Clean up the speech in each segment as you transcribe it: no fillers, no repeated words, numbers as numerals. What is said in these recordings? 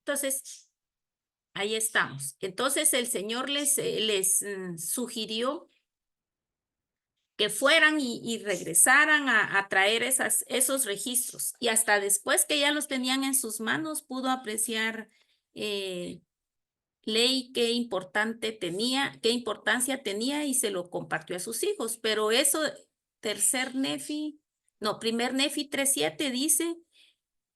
Entonces, ahí estamos. Entonces, el Señor les sugirió que fueran y regresaran a traer esos registros. Y hasta después que ya los tenían en sus manos, pudo apreciar eh, Ley qué importante tenía, qué importancia tenía y se lo compartió a sus hijos. Pero eso, primer Nefi 3:7 dice,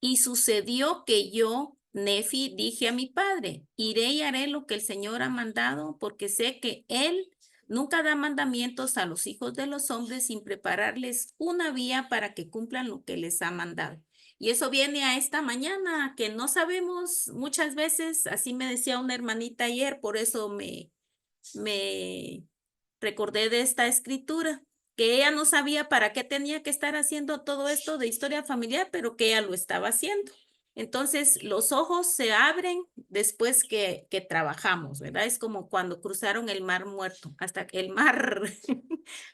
y sucedió que yo, Nefi, dije a mi padre, iré y haré lo que el Señor ha mandado, porque sé que Él nunca da mandamientos a los hijos de los hombres sin prepararles una vía para que cumplan lo que les ha mandado. Y eso viene a esta mañana, que no sabemos muchas veces, así me decía una hermanita ayer, por eso me recordé de esta escritura, que ella no sabía para qué tenía que estar haciendo todo esto de historia familiar, pero que ella lo estaba haciendo. Entonces, los ojos se abren después que trabajamos, ¿verdad? Es como cuando cruzaron el mar muerto, hasta que el mar,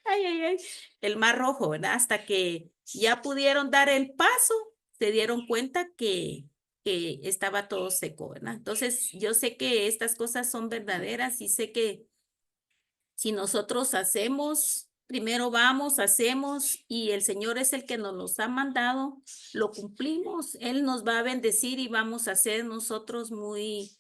ay, ay, ay, el mar rojo, ¿verdad? Hasta que ya pudieron dar el paso, se dieron cuenta que estaba todo seco, ¿verdad? Entonces, yo sé que estas cosas son verdaderas y sé que si nosotros hacemos, primero vamos, hacemos y el Señor es el que nos los ha mandado, lo cumplimos, Él nos va a bendecir y vamos a ser nosotros muy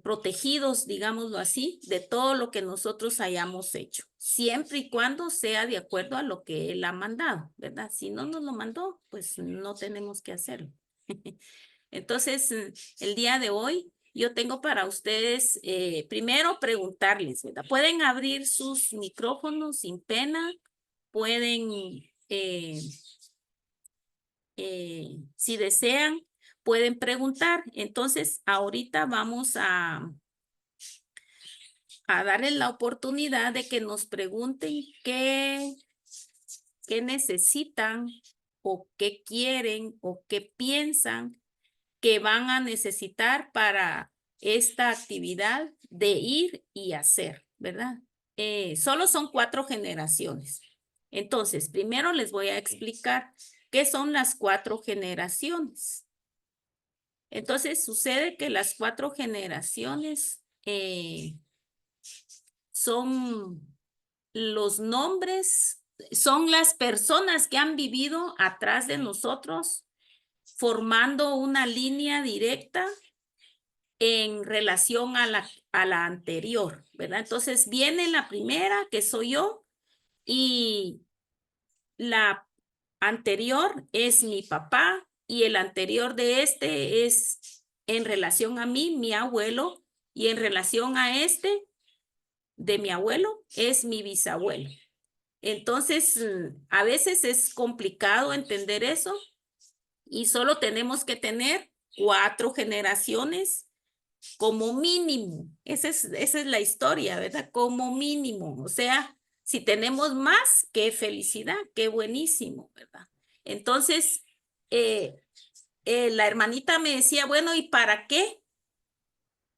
protegidos, digámoslo así, de todo lo que nosotros hayamos hecho, siempre y cuando sea de acuerdo a lo que Él ha mandado, ¿verdad? Si no nos lo mandó, pues no tenemos que hacerlo. Entonces, el día de hoy yo tengo para ustedes, primero preguntarles, ¿verdad? Pueden abrir sus micrófonos sin pena, pueden, si desean, pueden preguntar. Entonces, ahorita vamos a darles la oportunidad de que nos pregunten qué necesitan o qué quieren o qué piensan que van a necesitar para esta actividad de ir y hacer, ¿verdad? Solo son 4 generaciones. Entonces, primero les voy a explicar qué son las 4 generaciones. Entonces, sucede que las 4 generaciones son los nombres, son las personas que han vivido atrás de nosotros formando una línea directa en relación a la anterior, ¿verdad? Entonces viene la primera, que soy yo, y la anterior es mi papá, y el anterior de este es en relación a mí, mi abuelo, y en relación a este de mi abuelo es mi bisabuelo. Entonces, a veces es complicado entender eso y solo tenemos que tener 4 generaciones como mínimo. Esa es la historia, ¿verdad? Como mínimo. O sea, si tenemos más, qué felicidad, qué buenísimo, ¿verdad? Entonces, eh, la hermanita me decía, bueno, ¿y para qué?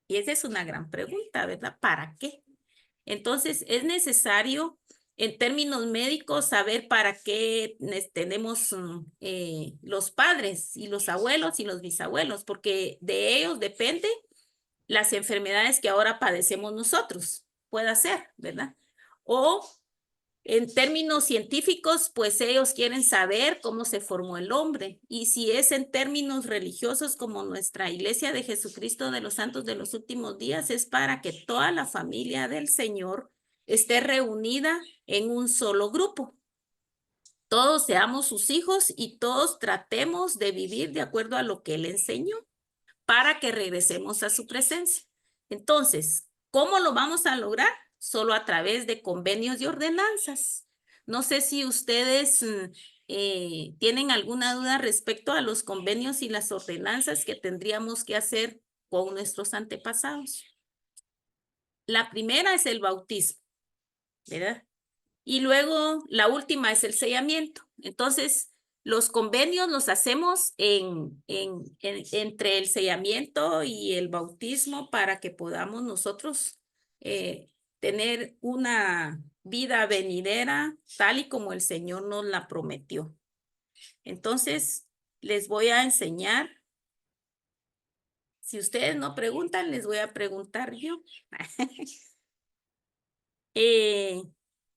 Y esa es una gran pregunta, ¿verdad? ¿Para qué? Entonces, es necesario, en términos médicos, saber para qué tenemos los padres y los abuelos y los bisabuelos, porque de ellos depende las enfermedades que ahora padecemos nosotros, puede ser, ¿verdad? O en términos científicos, pues ellos quieren saber cómo se formó el hombre. Y si es en términos religiosos como nuestra Iglesia de Jesucristo de los Santos de los Últimos Días, es para que toda la familia del Señor esté reunida en un solo grupo. Todos seamos sus hijos y todos tratemos de vivir de acuerdo a lo que Él enseñó para que regresemos a su presencia. Entonces, ¿cómo lo vamos a lograr? Solo a través de convenios y ordenanzas. No sé si ustedes tienen alguna duda respecto a los convenios y las ordenanzas que tendríamos que hacer con nuestros antepasados. La primera es el bautismo, ¿verdad? Y luego la última es el sellamiento. Entonces, los convenios los hacemos entre el sellamiento y el bautismo para que podamos nosotros tener una vida venidera tal y como el Señor nos la prometió. Entonces, les voy a enseñar Si ustedes no preguntan, les voy a preguntar yo.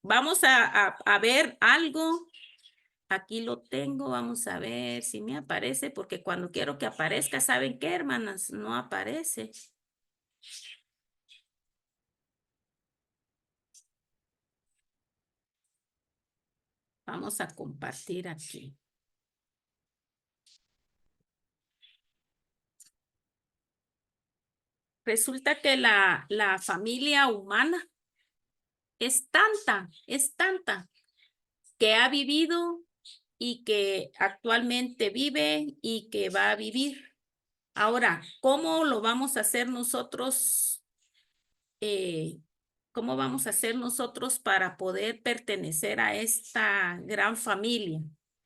Vamos a ver algo. Aquí lo tengo, vamos a ver si me aparece, porque cuando quiero que aparezca, ¿saben qué, hermanas? No aparece. Vamos a compartir aquí. Resulta que la familia humana es tanta que ha vivido y que actualmente vive y que va a vivir. Ahora, ¿cómo lo vamos a hacer nosotros? ¿Cómo vamos a hacer nosotros para poder pertenecer a esta gran familia?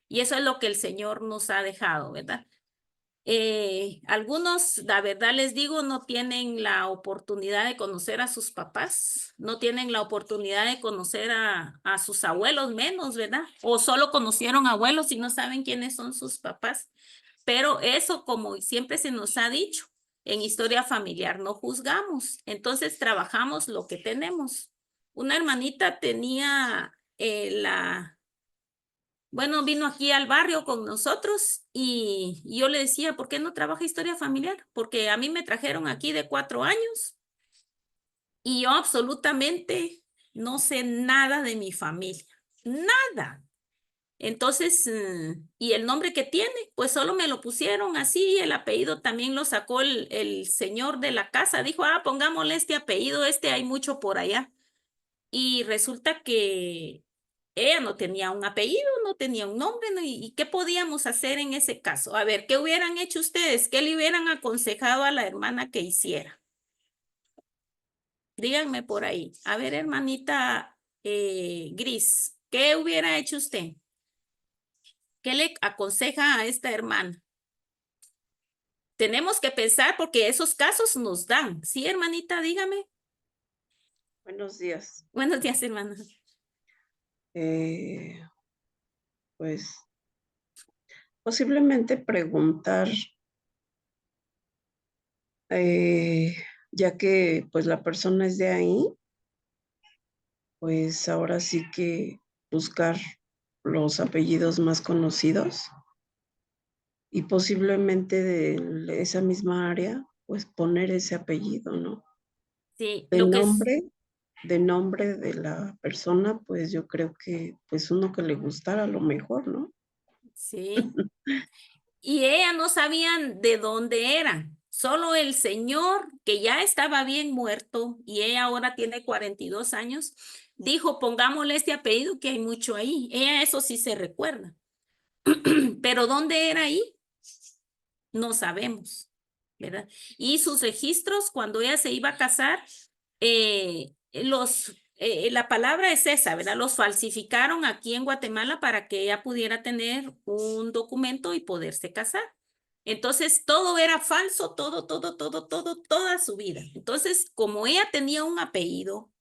Y eso es lo que el Señor nos ha dejado, ¿verdad? Algunos, la verdad les digo, no tienen la oportunidad de conocer a sus papás, no tienen la oportunidad de conocer a sus abuelos menos, ¿verdad? O solo conocieron abuelos y no saben quiénes son sus papás. Pero eso, como siempre se nos ha dicho, en historia familiar no juzgamos, entonces trabajamos lo que tenemos. Una hermanita tenía bueno, vino aquí al barrio con nosotros y yo le decía, ¿por qué no trabaja historia familiar? Porque a mí me trajeron aquí de 4 años y yo absolutamente no sé nada de mi familia, nada. Entonces, y el nombre que tiene, pues solo me lo pusieron así, el apellido también lo sacó el señor de la casa, dijo, pongámosle este apellido, hay mucho por allá. Y resulta que ella no tenía un apellido, no tenía un nombre, ¿no? ¿Y qué podíamos hacer en ese caso? A ver, ¿qué hubieran hecho ustedes? ¿Qué le hubieran aconsejado a la hermana que hiciera? Díganme por ahí. A ver, hermanita Gris, ¿qué hubiera hecho usted? ¿Qué le aconseja a esta hermana? Tenemos que pensar porque esos casos nos dan. Sí, hermanita, dígame. Buenos días. Buenos días, hermana. Pues posiblemente preguntar, ya que pues la persona es de ahí, pues ahora sí que buscar los apellidos más conocidos y posiblemente de esa misma área, pues poner ese apellido, ¿no? Sí, De lo que es, nombre, de nombre de la persona, pues yo creo que pues uno que le gustara a lo mejor, ¿no? sí. Y ella no sabían de dónde eran. Solo el señor, que ya estaba bien muerto y ella ahora tiene 42 años, dijo, pongámosle este apellido que hay mucho ahí. Ella eso sí se recuerda. Pero ¿dónde era ahí? No sabemos, ¿verdad? Y sus registros, cuando ella se iba a casar, la palabra es esa, ¿verdad? Los falsificaron aquí en Guatemala para que ella pudiera tener un documento y poderse casar. Entonces, todo era falso, toda su vida. Entonces, como ella tenía un apellido,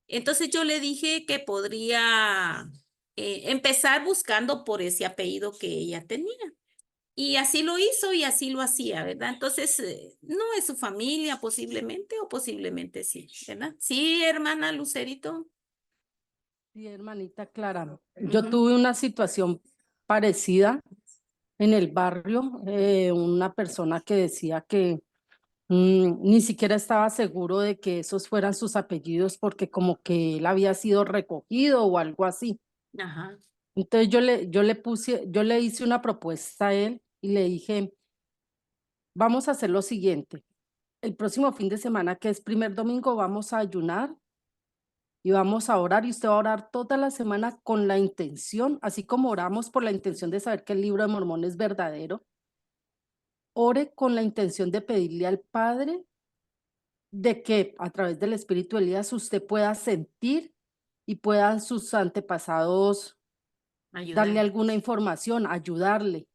entonces yo le dije que podría empezar buscando por ese apellido que ella tenía. Y así lo hizo y así lo hacía, ¿verdad? Entonces, no es su familia posiblemente o posiblemente sí, ¿verdad? Sí, hermana Lucerito. Sí, hermanita Clara, yo Ujú. tuve una situación parecida en el barrio, una persona que decía que ni siquiera estaba seguro de que esos fueran sus apellidos porque como que él había sido recogido o algo así. Ajá, Entonces yo le hice una propuesta a él y le dije, vamos a hacer lo siguiente, el próximo fin de semana, que es primer domingo, vamos a ayunar y vamos a orar y usted va a orar toda la semana con la intención, así como oramos por la intención de saber que el libro de Mormón es verdadero, ore con la intención de pedirle al Padre de que a través del Espíritu de Elías usted pueda sentir y puedan sus antepasados darle ayudar. alguna información, ayudarle.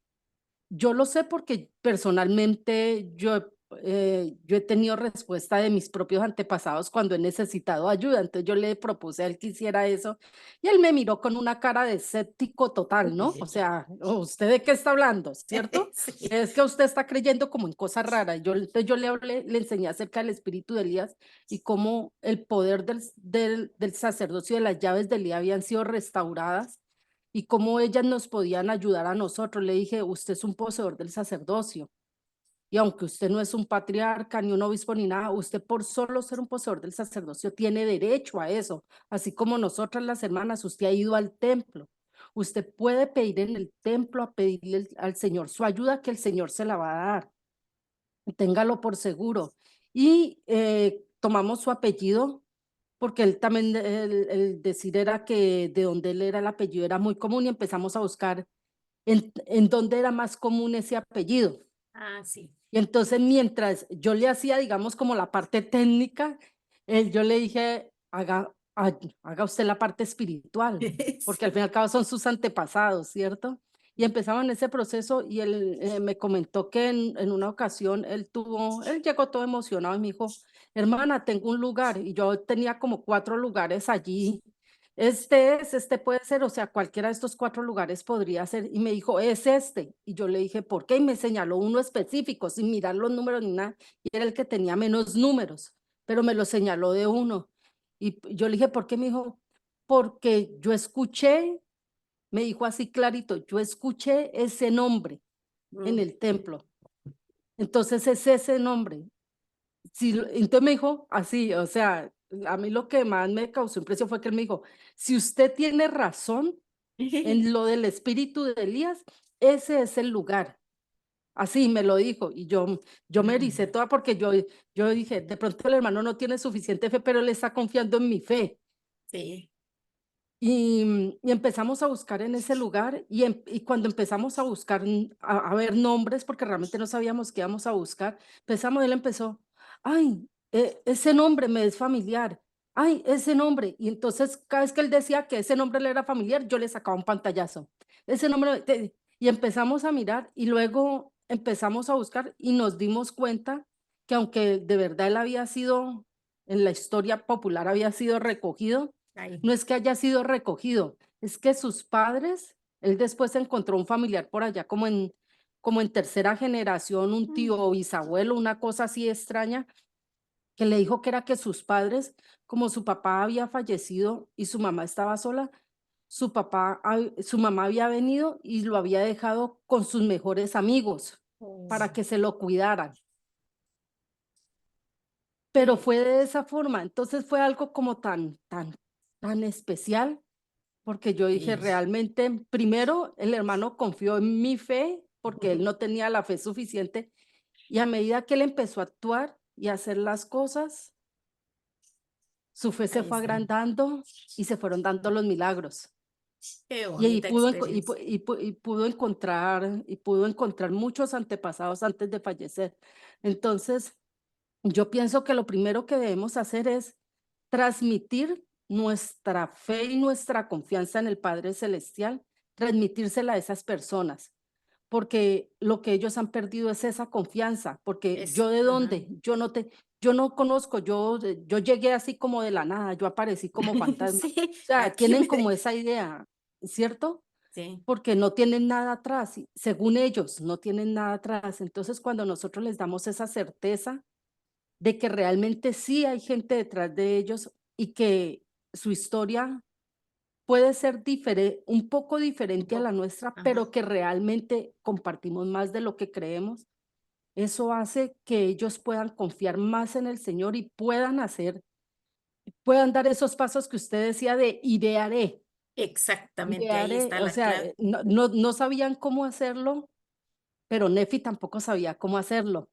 Yo lo sé porque personalmente yo he yo he tenido respuesta de mis propios antepasados cuando he necesitado ayuda. Entonces yo le propuse a él que hiciera eso y él me miró con una cara de escéptico total, ¿no? O sea, ¿usted de qué está hablando? ¿Cierto? Sí. Es que usted está creyendo como en cosas raras. Entonces yo le enseñé acerca del espíritu de Elías y cómo el poder del sacerdocio de las llaves de Elías habían sido restauradas y cómo ellas nos podían ayudar a nosotros. Le dije, usted es un poseedor del sacerdocio. Y aunque usted no es un patriarca, ni un obispo, ni nada, usted por solo ser un poseedor del sacerdocio tiene derecho a eso. Así como nosotras las hermanas, usted ha ido al templo. Usted puede pedir en el templo, a pedirle al Señor su ayuda, que el Señor se la va a dar. Téngalo por seguro. Y tomamos su apellido, porque él también, el decir era que de donde él era el apellido era muy común y empezamos a buscar en dónde era más común ese apellido. Ah, sí. Y entonces mientras yo le hacía, digamos, como la parte técnica, yo le dije, haga usted la parte espiritual, porque al fin y al cabo son sus antepasados, ¿cierto? Y empezamos en ese proceso y él me comentó que en una ocasión él llegó todo emocionado y me dijo, hermana, tengo un lugar, y yo tenía como 4 lugares allí. Este puede ser, o sea, cualquiera de estos 4 lugares podría ser. Y me dijo, es este. Y yo le dije, ¿por qué? Y me señaló uno específico, sin mirar los números ni nada. Y era el que tenía menos números, pero me lo señaló de uno. Y yo le dije, ¿por qué? Me dijo, porque yo escuché, me dijo así clarito, yo escuché ese nombre en Mm. el templo. Entonces es ese nombre. Entonces me dijo así, o sea, a mí lo que más me causó impresión fue que él me dijo, si usted tiene razón en lo del espíritu de Elías, ese es el lugar. Así me lo dijo y yo me ericé toda porque yo dije, de pronto el hermano no tiene suficiente fe, pero él está confiando en mi fe. Sí. Y empezamos a buscar en ese lugar y cuando empezamos a buscar, a ver nombres, porque realmente no sabíamos qué íbamos a buscar, él empezó, ay, ese nombre me es familiar, ay, ese nombre. Y entonces cada vez que él decía que ese nombre le era familiar, yo le sacaba un pantallazo. Ese nombre, y empezamos a mirar y luego empezamos a buscar y nos dimos cuenta que aunque de verdad él había sido, en la historia popular había sido recogido, Ay. no es que haya sido recogido, es que sus padres, él después encontró un familiar por allá como en tercera generación, un tío o bisabuelo, una cosa así extraña, que le dijo que era que sus padres, como su papá había fallecido y su mamá estaba sola, su mamá había venido y lo había dejado con sus mejores amigos para que se lo cuidaran. Pero Sí. fue de esa forma, entonces fue algo como tan especial. Porque yo dije, Sí. realmente, primero, el hermano confió en mi fe, porque él no tenía la fe suficiente, y a medida que él empezó a actuar y a hacer las cosas, su fe se Ahí fue sí. agrandando y se fueron dando los milagros. Qué Y ahí bonita experiencia. y pudo encontrar muchos antepasados antes de fallecer. Entonces, yo pienso que lo primero que debemos hacer es transmitir nuestra fe y nuestra confianza en el Padre Celestial, transmitírsela a esas personas, porque lo que ellos han perdido es esa confianza, porque Es, yo de ajá. dónde, yo no conozco, yo llegué así como de la nada, yo aparecí como fantasma. Sí, O sea, aquí tienen me como dejé. esa idea, ¿cierto? Sí. Porque no tienen nada atrás, y según ellos, no tienen nada atrás. Entonces, cuando nosotros les damos esa certeza de que realmente sí hay gente detrás de ellos y que su historia puede ser un poco Un diferente a la poco. nuestra, Ajá. pero que realmente compartimos más de lo que creemos. Eso hace que ellos puedan confiar más en el Señor y puedan dar esos pasos que usted decía de idearé, Exactamente, ahí idearé, está o la sea, clave. no sabían cómo hacerlo, pero Nefi tampoco sabía cómo hacerlo,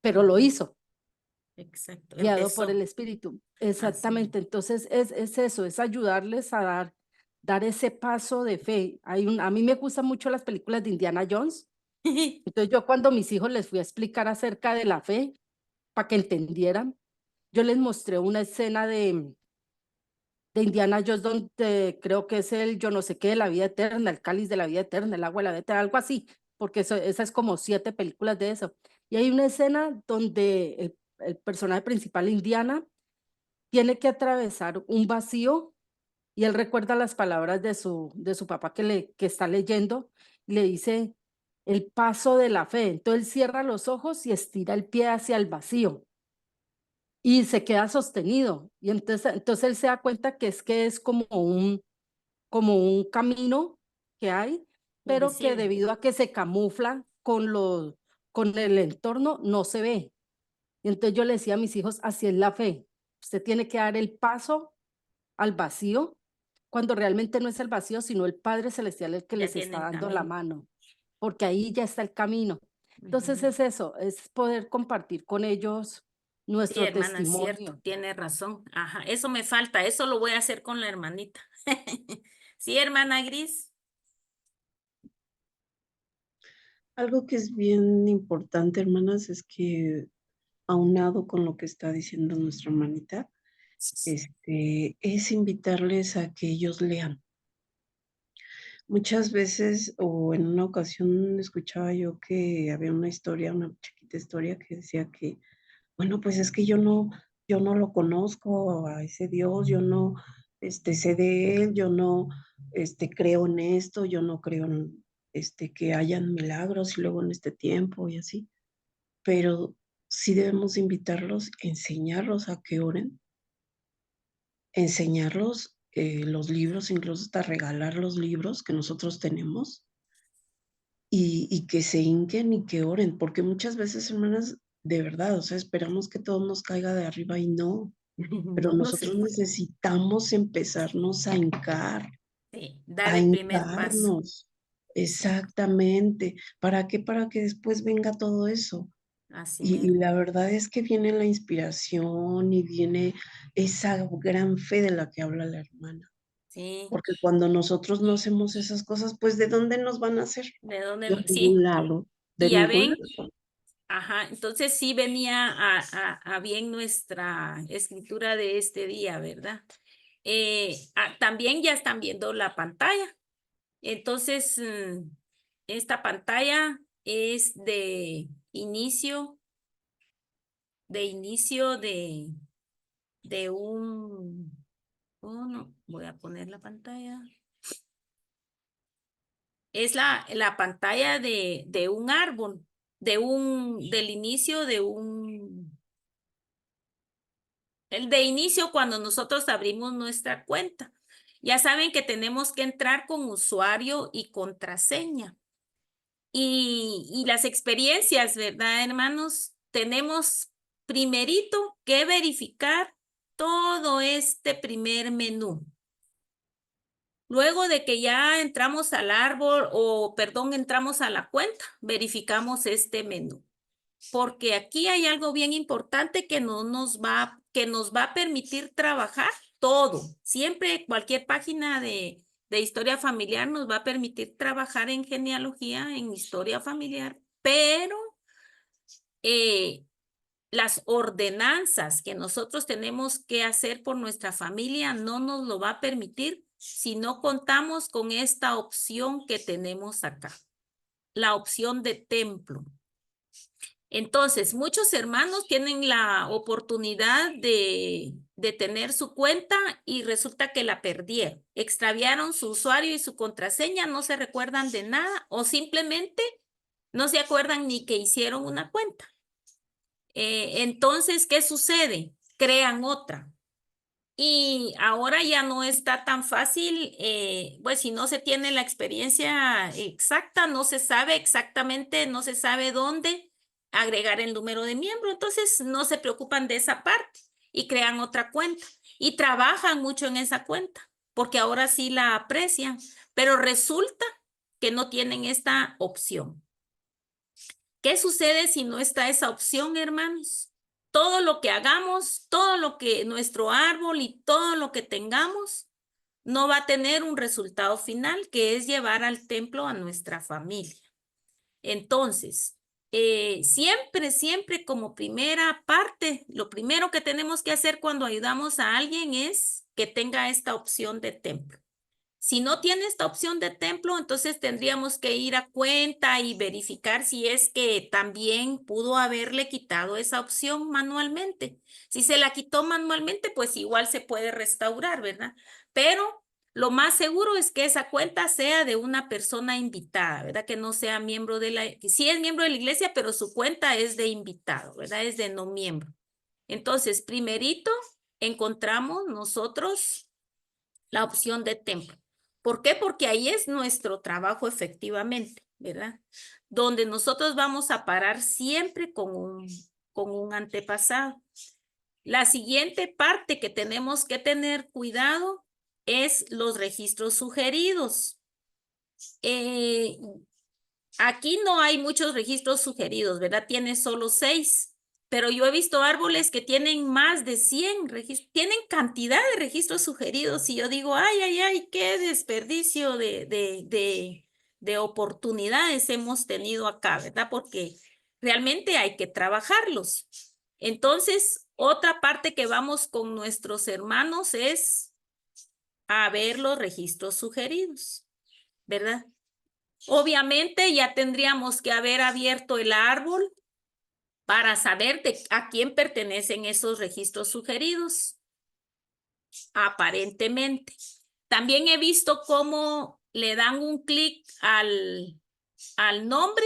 pero lo Ujú. hizo. Exacto, Guiado por el empezó espíritu. así. Exactamente. Entonces es eso, es ayudarles a dar ese paso de fe. A mí me gustan mucho las películas de Indiana Jones. Entonces yo cuando mis hijos les fui a explicar acerca de la fe, para que entendieran, yo les mostré una escena de Indiana Jones donde creo que es el yo no sé qué de la vida eterna, el cáliz de la vida eterna, el agua de la vida eterna, algo así, porque esa es como 7 películas de eso. Y hay una escena donde el personaje principal, Indiana, tiene que atravesar un vacío y él recuerda las palabras de su papá que está leyendo y le dice el paso de la fe. Entonces él cierra los ojos y estira el pie hacia el vacío y se queda sostenido. Y entonces él se da cuenta que es como un camino que hay, pero que Invisible. debido a que se camufla con el entorno, no se ve. Y entonces yo le decía a mis hijos, así es la fe. Usted tiene que dar el paso al vacío, cuando realmente no es el vacío, sino el Padre Celestial el que Ya les tiene está el dando la camino. mano, porque ahí ya está el camino. Entonces Ujú. es eso, es poder compartir con ellos Sí, nuestro hermana, es cierto, testimonio. tiene razón. Ajá, eso me falta, eso lo voy a hacer con la hermanita. Sí, hermana Gris. Algo que es bien importante, hermanas, es que aunado con lo que está diciendo nuestra hermanita, es invitarles a que ellos lean. Muchas veces, o en una ocasión escuchaba yo que había una historia, una chiquita historia que decía que, bueno, pues es que yo no lo conozco a ese Dios, yo no, sé de él, yo no, creo en esto, yo no creo en, que hayan milagros y luego en este tiempo y así. Pero sí debemos invitarlos, enseñarlos a que oren, enseñarlos los libros, incluso hasta regalar los libros que nosotros tenemos y que se hinquen y que oren, porque muchas veces, hermanas, de verdad, o sea, esperamos que todo nos caiga de arriba y no, pero No, no nosotros sé. necesitamos empezarnos Sí, dar a el primer paso. hincarnos. Exactamente. ¿Para qué? Para que después venga todo eso. Así Y mero. la verdad es que viene la inspiración y viene esa gran fe de la que habla la hermana. Sí, Porque cuando nosotros no hacemos esas cosas, pues, ¿de dónde nos van a hacer? ¿de dónde? De Sí, ningún lado, de y ya ningún ven, lado. ajá, entonces sí venía a bien nuestra escritura de este día, ¿verdad? También ya están viendo la pantalla. Entonces, esta pantalla es de inicio de voy a poner la pantalla. Es la pantalla de un árbol, del inicio el de inicio cuando nosotros abrimos nuestra cuenta. Ya saben que tenemos que entrar con usuario y contraseña. Y las experiencias, ¿verdad, hermanos? Tenemos primerito que verificar todo este primer menú. Luego de que ya entramos al árbol o, perdón, entramos a la cuenta, verificamos este menú. Porque aquí hay algo bien importante que que nos va a permitir trabajar todo. Siempre cualquier página de historia familiar nos va a permitir trabajar en genealogía, en historia familiar, pero eh, las ordenanzas que nosotros tenemos que hacer por nuestra familia no nos lo va a permitir si no contamos con esta opción que tenemos acá, la opción de templo. Entonces, muchos hermanos tienen la oportunidad de tener su cuenta y resulta que la perdieron. Extraviaron su usuario y su contraseña, no se recuerdan de nada o simplemente no se acuerdan ni que hicieron una cuenta. Entonces, ¿qué sucede? Crean otra. Y ahora ya no está tan fácil, pues si no se tiene la experiencia exacta, no se sabe exactamente, no se sabe dónde agregar el número de miembro, entonces no se preocupan de esa parte y crean otra cuenta y trabajan mucho en esa cuenta, porque ahora sí la aprecian, pero resulta que no tienen esta opción. ¿Qué sucede si no está esa opción, hermanos? Todo lo que hagamos, todo lo que nuestro árbol y todo lo que tengamos, no va a tener un resultado final, que es llevar al templo a nuestra familia. Entonces, siempre como primera parte, lo primero que tenemos que hacer cuando ayudamos a alguien es que tenga esta opción de templo. Si no tiene esta opción de templo, entonces tendríamos que ir a cuenta y verificar si es que también pudo haberle quitado esa opción manualmente. Si se la quitó manualmente, pues igual se puede restaurar, ¿verdad? Pero lo más seguro es que esa cuenta sea de una persona invitada, ¿verdad? Que no sea miembro de la, que sí es miembro de la iglesia, pero su cuenta es de invitado, ¿verdad? Es de no miembro. Entonces, primerito, encontramos nosotros la opción de templo. ¿Por qué? Porque ahí es nuestro trabajo efectivamente, ¿verdad? Donde nosotros vamos a parar siempre con un antepasado. La siguiente parte que tenemos que tener cuidado es los registros sugeridos. Aquí no hay muchos registros sugeridos, ¿verdad? Tiene solo 6. Pero yo he visto árboles que tienen más de 100 registros, tienen cantidad de registros sugeridos y yo digo, ay, qué desperdicio de oportunidades hemos tenido acá, ¿verdad? Porque realmente hay que trabajarlos. Entonces, otra parte que vamos con nuestros hermanos es a ver los registros sugeridos, ¿verdad? Obviamente ya tendríamos que haber abierto el árbol para saber a quién pertenecen esos registros sugeridos, aparentemente. También he visto cómo le dan un clic al nombre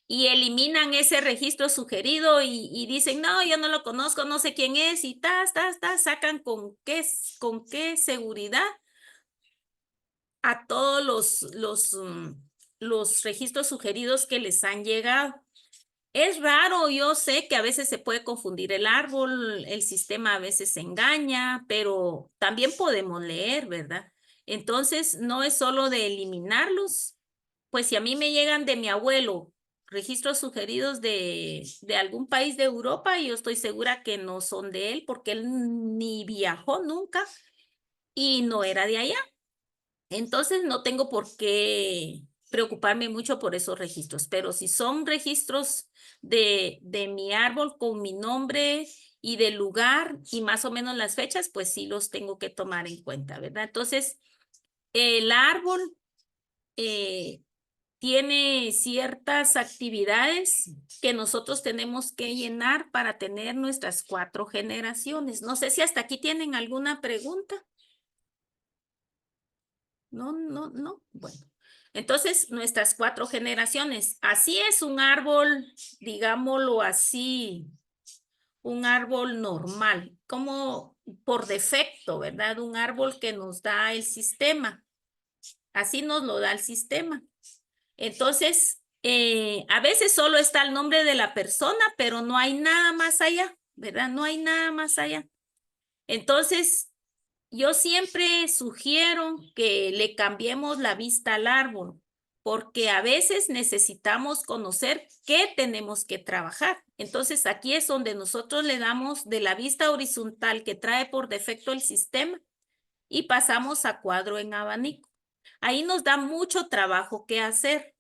y eliminan ese registro sugerido y dicen, no, yo no lo conozco, no sé quién es, y sacan con qué seguridad a todos los registros sugeridos que les han llegado. Es raro, yo sé que a veces se puede confundir el árbol, el sistema a veces engaña, pero también podemos leer, ¿verdad? Entonces, no es solo de eliminarlos, pues si a mí me llegan de mi abuelo registros sugeridos de algún país de Europa, yo estoy segura que no son de él porque él ni viajó nunca y no era de allá. Entonces no tengo por qué preocuparme mucho por esos registros, pero si son registros de mi árbol con mi nombre y del lugar y más o menos las fechas, pues sí los tengo que tomar en cuenta, ¿verdad? Entonces, el árbol tiene ciertas actividades que nosotros tenemos que llenar para tener nuestras 4 generaciones. No sé si hasta aquí tienen alguna pregunta. No. Bueno, entonces nuestras 4 generaciones. Así es un árbol, digámoslo así, un árbol normal, como por defecto, ¿verdad? Un árbol que nos da el sistema. Así nos lo da el sistema. Entonces, a veces solo está el nombre de la persona, pero no hay nada más allá, ¿verdad? No hay nada más allá. Entonces, yo siempre sugiero que le cambiemos la vista al árbol, porque a veces necesitamos conocer qué tenemos que trabajar. Entonces, aquí es donde nosotros le damos de la vista horizontal que trae por defecto el sistema y pasamos a cuadro en abanico. Ahí nos da mucho trabajo que hacer.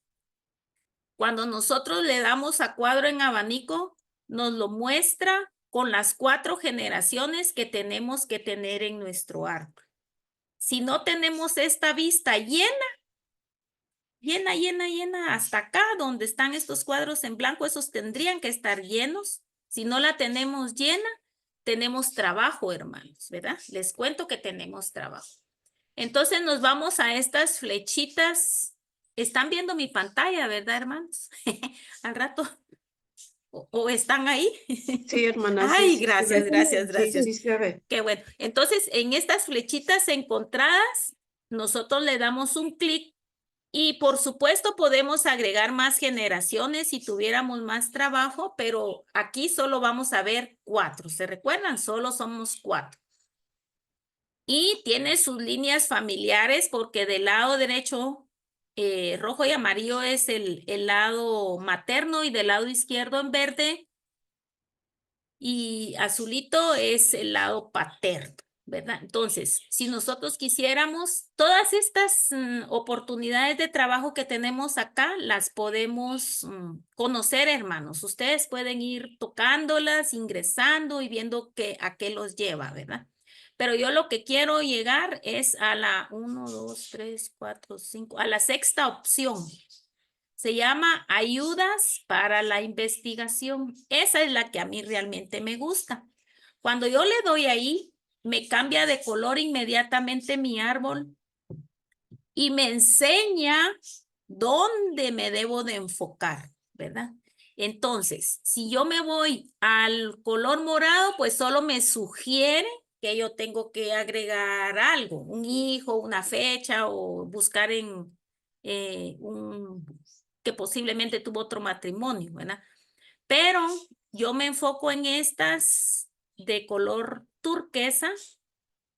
Cuando nosotros le damos a cuadro en abanico, nos lo muestra con las 4 generaciones que tenemos que tener en nuestro árbol. Si no tenemos esta vista llena, hasta acá donde están estos cuadros en blanco, esos tendrían que estar llenos. Si no la tenemos llena, tenemos trabajo, hermanos, ¿verdad? Les cuento que tenemos trabajo. Entonces nos vamos a estas flechitas. Están viendo mi pantalla, ¿verdad, hermanos? Al rato. ¿O están ahí? Sí, hermana, sí, Ay, sí se ve. Sí, gracias. sí se ve. Qué bueno. Entonces, en estas flechitas encontradas, nosotros le damos un clic y por supuesto podemos agregar más generaciones si tuviéramos más trabajo, pero aquí solo vamos a ver 4. ¿Se recuerdan? Solo somos 4. Y tiene sus líneas familiares porque del lado derecho, rojo y amarillo es el lado materno y del lado izquierdo en verde y azulito es el lado paterno, ¿verdad? Entonces, si nosotros quisiéramos, todas estas oportunidades de trabajo que tenemos acá, las podemos conocer, hermanos. Ustedes pueden ir tocándolas, ingresando y viendo a qué los lleva, ¿verdad? Pero yo lo que quiero llegar es a la 1, 2, 3, 4, 5, a la sexta opción. Se llama ayudas para la investigación. Esa es la que a mí realmente me gusta. Cuando yo le doy ahí, me cambia de color inmediatamente mi árbol y me enseña dónde me debo de enfocar, ¿verdad? Entonces, si yo me voy al color morado, pues solo me sugiere que yo tengo que agregar algo, un hijo, una fecha o buscar en un que posiblemente tuvo otro matrimonio, ¿verdad? Pero yo me enfoco en estas de color turquesa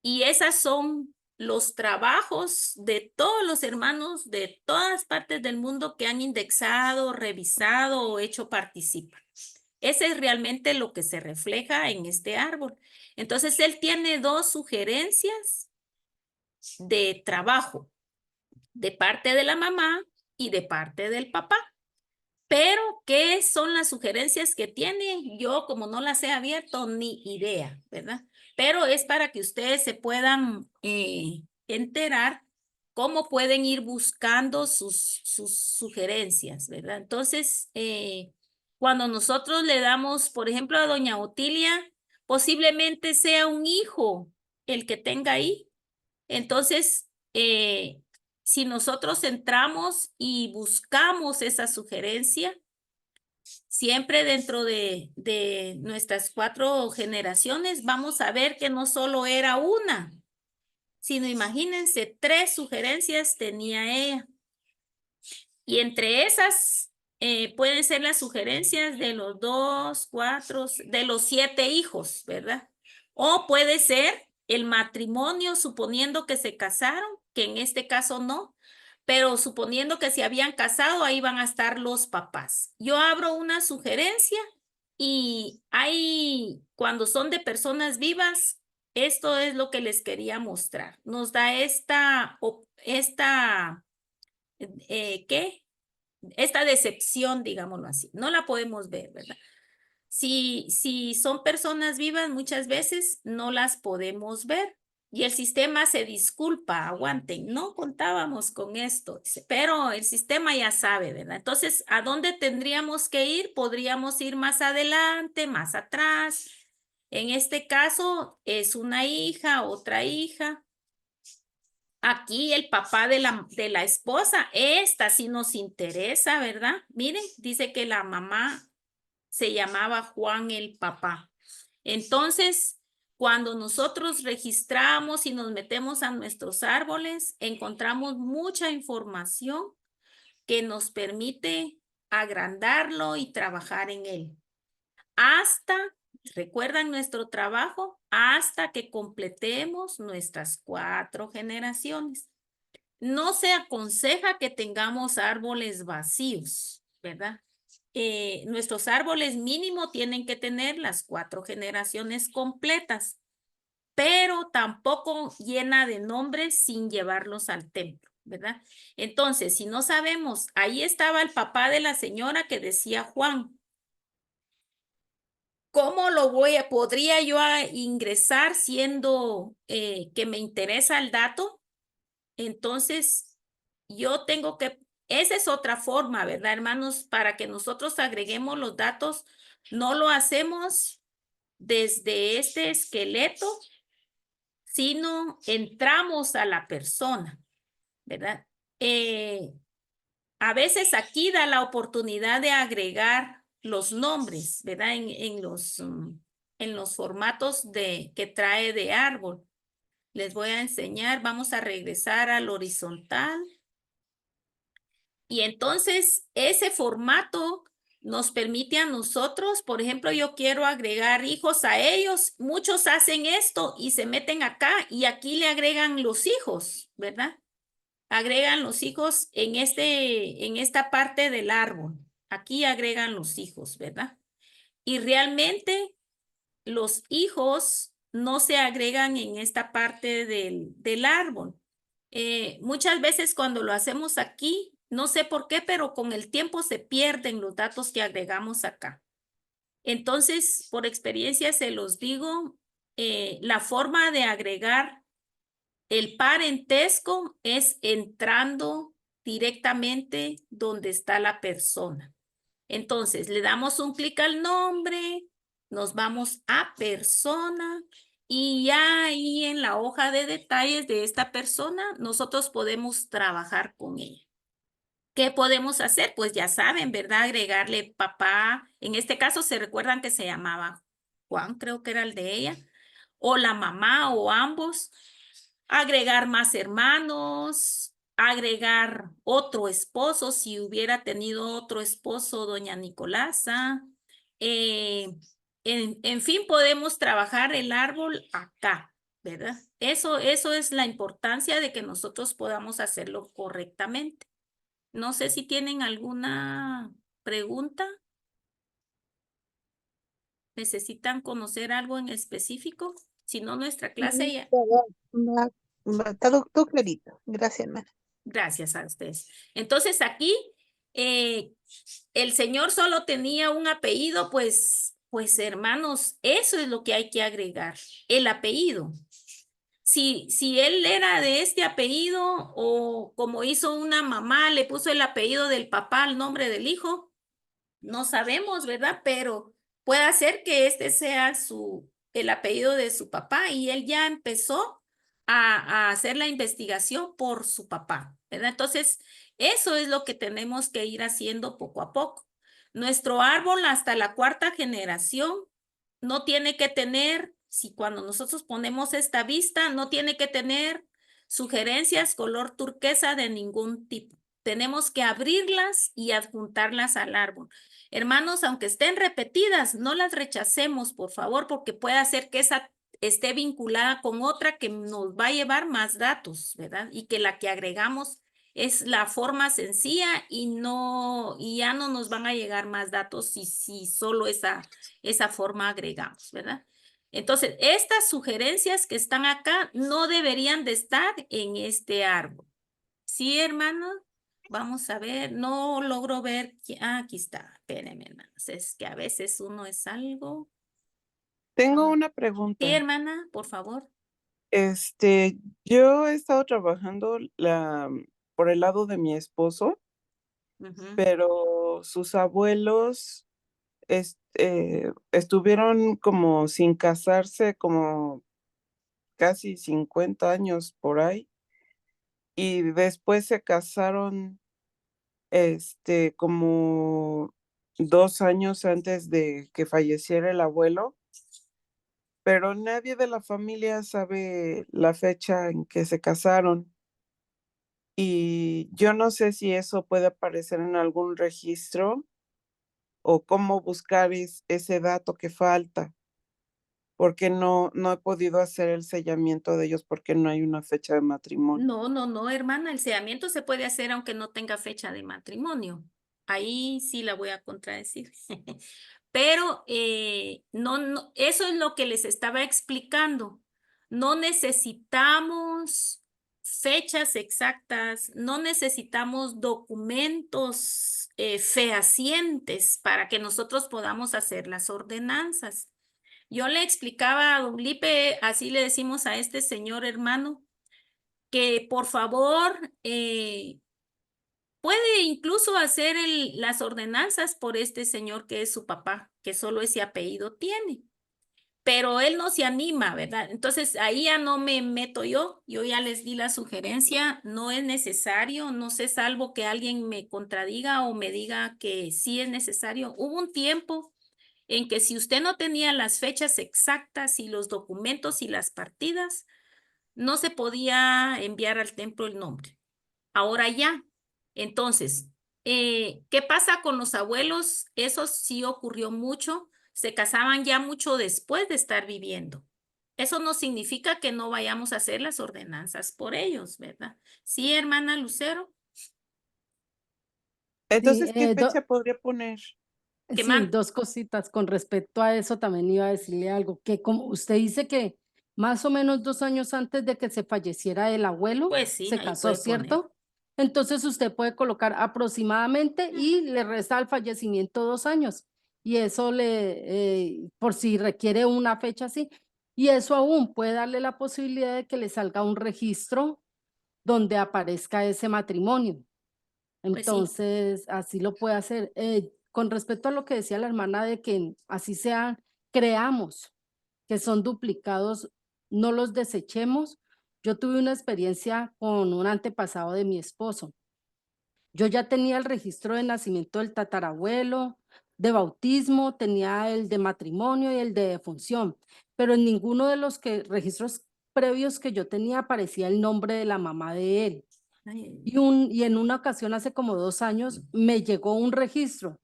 y esas son los trabajos de todos los hermanos de todas partes del mundo que han indexado, revisado o hecho participar. Ese es realmente lo que se refleja en este árbol. Entonces, él tiene dos sugerencias de trabajo, de parte de la mamá y de parte del papá. Pero, ¿qué son las sugerencias que tiene? Yo, como no las he abierto, ni idea, ¿verdad? Pero es para que ustedes se puedan enterar cómo pueden ir buscando sus sugerencias, ¿verdad? Entonces, cuando nosotros le damos, por ejemplo, a doña Otilia, posiblemente sea un hijo el que tenga ahí. Entonces, si nosotros entramos y buscamos esa sugerencia, siempre dentro de nuestras 4 generaciones, vamos a ver que no solo era una, sino imagínense, 3 sugerencias tenía ella. Y entre esas pueden ser las sugerencias de los 2, 4, de los 7 hijos, ¿verdad? O puede ser el matrimonio, suponiendo que se casaron, que en este caso no, pero suponiendo que se habían casado, ahí van a estar los papás. Yo abro una sugerencia y hay, cuando son de personas vivas, esto es lo que les quería mostrar. Nos da ¿qué? Esta decepción, digámoslo así. No la podemos ver, ¿verdad? Si son personas vivas, muchas veces no las podemos ver. Y el sistema se disculpa, aguanten, no contábamos con esto, pero el sistema ya sabe, ¿verdad? Entonces, ¿a dónde tendríamos que ir? Podríamos ir más adelante, más atrás. En este caso es una hija, otra hija. Aquí el papá de la esposa, esta sí nos interesa, ¿verdad? Miren, dice que la mamá se llamaba Juan el papá. Entonces, cuando nosotros registramos y nos metemos a nuestros árboles, encontramos mucha información que nos permite agrandarlo y trabajar en él. ¿Recuerdan nuestro trabajo? Hasta que completemos nuestras 4 generaciones. No se aconseja que tengamos árboles vacíos, ¿verdad? Nuestros árboles mínimo tienen que tener las 4 generaciones completas, pero tampoco llena de nombres sin llevarlos al templo, ¿verdad? Entonces, si no sabemos, ahí estaba el papá de la señora que decía Juan. ¿Cómo podría yo ingresar siendo que me interesa el dato? Entonces, yo tengo que, esa es otra forma, ¿verdad, hermanos? Para que nosotros agreguemos los datos, no lo hacemos desde este esqueleto, sino entramos a la persona, ¿verdad? A veces aquí da la oportunidad de agregar los nombres, ¿verdad? En los formatos que trae de árbol. Les voy a enseñar, vamos a regresar al horizontal. Y entonces ese formato nos permite a nosotros, por ejemplo, yo quiero agregar hijos a ellos. Muchos hacen esto y se meten acá y aquí le agregan los hijos, ¿verdad? Agregan los hijos en esta parte del árbol. Aquí agregan los hijos, ¿verdad? Y realmente los hijos no se agregan en esta parte del árbol. Muchas veces cuando lo hacemos aquí, no sé por qué, pero con el tiempo se pierden los datos que agregamos acá. Entonces, por experiencia se los digo, la forma de agregar el parentesco es entrando directamente donde está la persona. Entonces, le damos un clic al nombre, nos vamos a persona y ya ahí en la hoja de detalles de esta persona, nosotros podemos trabajar con ella. ¿Qué podemos hacer? Pues ya saben, ¿verdad? Agregarle papá. En este caso se recuerdan que se llamaba Juan, creo que era el de ella, o la mamá o ambos. Agregar más hermanos, agregar otro esposo, si hubiera tenido otro esposo, doña Nicolasa. En fin, podemos trabajar el árbol acá, ¿verdad? Eso es la importancia de que nosotros podamos hacerlo correctamente. No sé si tienen alguna pregunta. ¿Necesitan conocer algo en específico? Si no, nuestra clase ya. Está todo clarito. Gracias, hermana. Gracias a ustedes. Entonces aquí el señor solo tenía un apellido, pues hermanos, eso es lo que hay que agregar, el apellido. Si él era de este apellido o como hizo una mamá, le puso el apellido del papá al nombre del hijo, no sabemos, ¿verdad? Pero puede ser que este sea el apellido de su papá y él ya empezó a hacer la investigación por su papá, ¿verdad? Entonces, eso es lo que tenemos que ir haciendo poco a poco. Nuestro árbol hasta la 4ª generación no tiene que tener, si cuando nosotros ponemos esta vista, no tiene que tener sugerencias color turquesa de ningún tipo. Tenemos que abrirlas y adjuntarlas al árbol. Hermanos, aunque estén repetidas, no las rechacemos, por favor, porque puede hacer que esa esté vinculada con otra que nos va a llevar más datos, ¿verdad? Y que la que agregamos es la forma sencilla y ya no nos van a llegar más datos si solo esa forma agregamos, ¿verdad? Entonces, estas sugerencias que están acá no deberían de estar en este árbol. ¿Sí, hermanos? Vamos a ver, no logro ver. Aquí está, espérenme, hermanos. Es que a veces uno es algo. Tengo una Sí, pregunta. hermana, por favor. Yo he estado trabajando por el lado de mi esposo, Ujú. pero sus abuelos estuvieron como sin casarse como casi 50 años por ahí y después se casaron como 2 años antes de que falleciera el abuelo, pero nadie de la familia sabe la fecha en que se casaron. Y yo no sé si eso puede aparecer en algún registro o cómo buscar ese dato que falta, porque no he podido hacer el sellamiento de ellos porque no hay una fecha de matrimonio. No, hermana, el sellamiento se puede hacer aunque no tenga fecha de matrimonio. Ahí sí la voy a contradecir. Pero no, eso es lo que les estaba explicando. No necesitamos fechas exactas, no necesitamos documentos fehacientes para que nosotros podamos hacer las ordenanzas. Yo le explicaba a don Lipe, así le decimos a este señor hermano, que por favor puede incluso hacer las ordenanzas por este señor que es su papá, que solo ese apellido tiene. Pero él no se anima, ¿verdad? Entonces ahí ya no me meto yo ya les di la sugerencia, no es necesario, no sé, salvo que alguien me contradiga o me diga que sí es necesario. Hubo un tiempo en que si usted no tenía las fechas exactas y los documentos y las partidas, no se podía enviar al templo el nombre. Ahora ya. Entonces, ¿qué pasa con los abuelos? Eso sí ocurrió mucho. Se casaban ya mucho después de estar viviendo. Eso no significa que no vayamos a hacer las ordenanzas por ellos, ¿verdad? Sí, hermana Lucero. Entonces, ¿qué Sí, fecha podría poner? ¿Qué sí, más? 2 cositas. Con respecto a eso también iba a decirle algo, que como usted dice que más o menos 2 años antes de que se falleciera el abuelo, Pues sí, se ahí casó, puede poner. ¿cierto? Entonces usted puede colocar aproximadamente y le resta al fallecimiento 2 años. Y eso por si requiere una fecha así. Y eso aún puede darle la posibilidad de que le salga un registro donde aparezca ese matrimonio. Pues sí. Entonces, así lo puede hacer. Con respecto a lo que decía la hermana de que así sea, creamos que son duplicados, no los desechemos. Yo tuve una experiencia con un antepasado de mi esposo. Yo ya tenía el registro de nacimiento del tatarabuelo, de bautismo, tenía el de matrimonio y el de defunción, pero en ninguno de los registros previos que yo tenía aparecía el nombre de la mamá de él. Ay, Y en una ocasión, hace como 2 años, me llegó un registro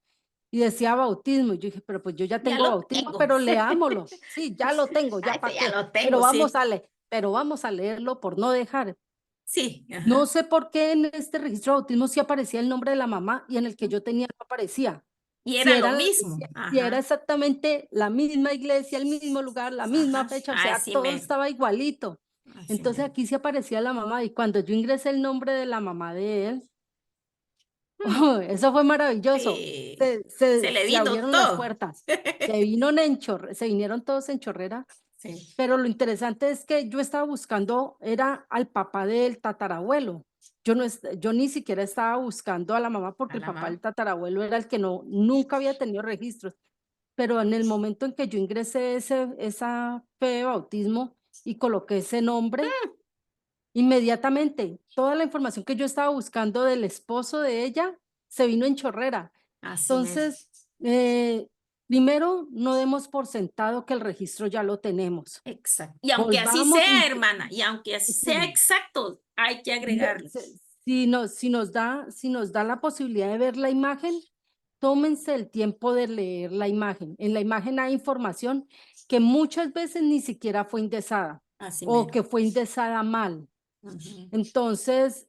y decía bautismo. Y yo dije, pero pues yo ya ya tengo lo bautismo, tengo. pero leámoslo. Sí, ya lo tengo, Ay, ya pues para ya qué. lo tengo, sí. Pero vamos a leerlo por no dejar. Sí, No ajá. sé por qué en este registro de bautismo sí aparecía el nombre de la mamá y en el que yo tenía no aparecía. Y Si era lo era, mismo. si era Ajá. exactamente la misma iglesia, el mismo lugar, la misma Ajá. fecha, o Ay, sea, sí todo me. estaba igualito. Así Entonces me. aquí sí aparecía la mamá y cuando yo ingresé el nombre de la mamá de él, Mm, eso fue maravilloso. sí. Se le Se vino abrieron las todo. puertas. Se vinieron todos en chorrera, Sí. pero lo interesante es que yo estaba buscando, era al papá del tatarabuelo. Yo, no, yo ni siquiera estaba buscando a la mamá A porque el la papá del mamá. tatarabuelo era el que no, nunca había tenido registros. Pero en el momento en que yo ingresé esa fe de bautismo y coloqué ese nombre, inmediatamente toda la información que yo estaba buscando del esposo de ella se vino en chorrera. Así me. Entonces, eh, primero, no demos por sentado que el registro ya lo tenemos. Exacto. Y aunque así Volvamos sea, y hermana, y aunque así sea sí, exacto, hay que agregarlo. si nos da la posibilidad de ver la imagen, tómense el tiempo de leer la imagen. En la imagen hay información que muchas veces ni siquiera fue indexada Así o me. que fue indexada mal. Ujú. Entonces,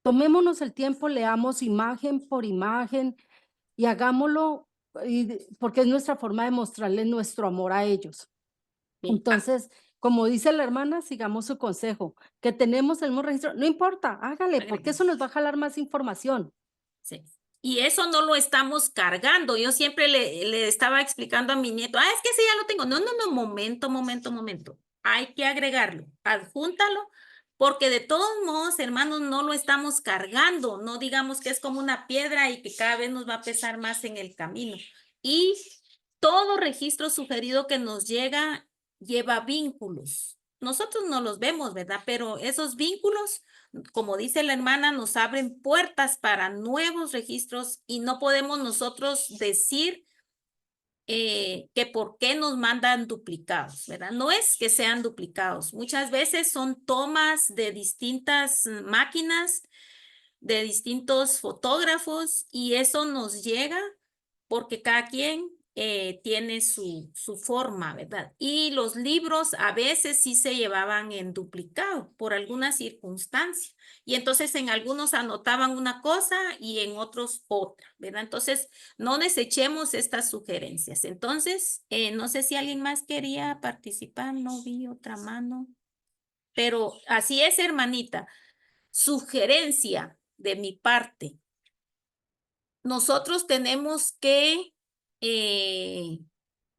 tomémonos el tiempo, leamos imagen por imagen y hagámoslo porque es nuestra forma de mostrarle nuestro amor a ellos. Sí. Ah, Entonces, como dice la hermana, sigamos su consejo, que tenemos el mismo registro, no importa, hágale, porque agregue. eso nos va a jalar más información. Sí. Y eso no lo estamos cargando. Yo siempre le estaba explicando a mi nieto, es que ese ya lo tengo. No, no, no, momento, momento, momento. Hay que agregarlo, adjúntalo, porque de todos modos, hermanos, no lo estamos cargando. No digamos que es como una piedra y que cada vez nos va a pesar más en el camino. Y todo registro sugerido que nos llega lleva vínculos. Nosotros no los vemos, ¿verdad? Pero esos vínculos, como dice la hermana, nos abren puertas para nuevos registros y no podemos nosotros decir que por qué nos mandan duplicados, ¿verdad? No es que sean duplicados. Muchas veces son tomas de distintas máquinas, de distintos fotógrafos y eso nos llega porque cada quien tiene su forma, ¿verdad? Y los libros a veces sí se llevaban en duplicado por alguna circunstancia. Y entonces en algunos anotaban una cosa y en otros otra, ¿verdad? Entonces no desechemos estas sugerencias. Entonces, no sé si alguien más quería participar, no vi otra mano, pero así es, hermanita. Sugerencia de mi parte. Nosotros tenemos que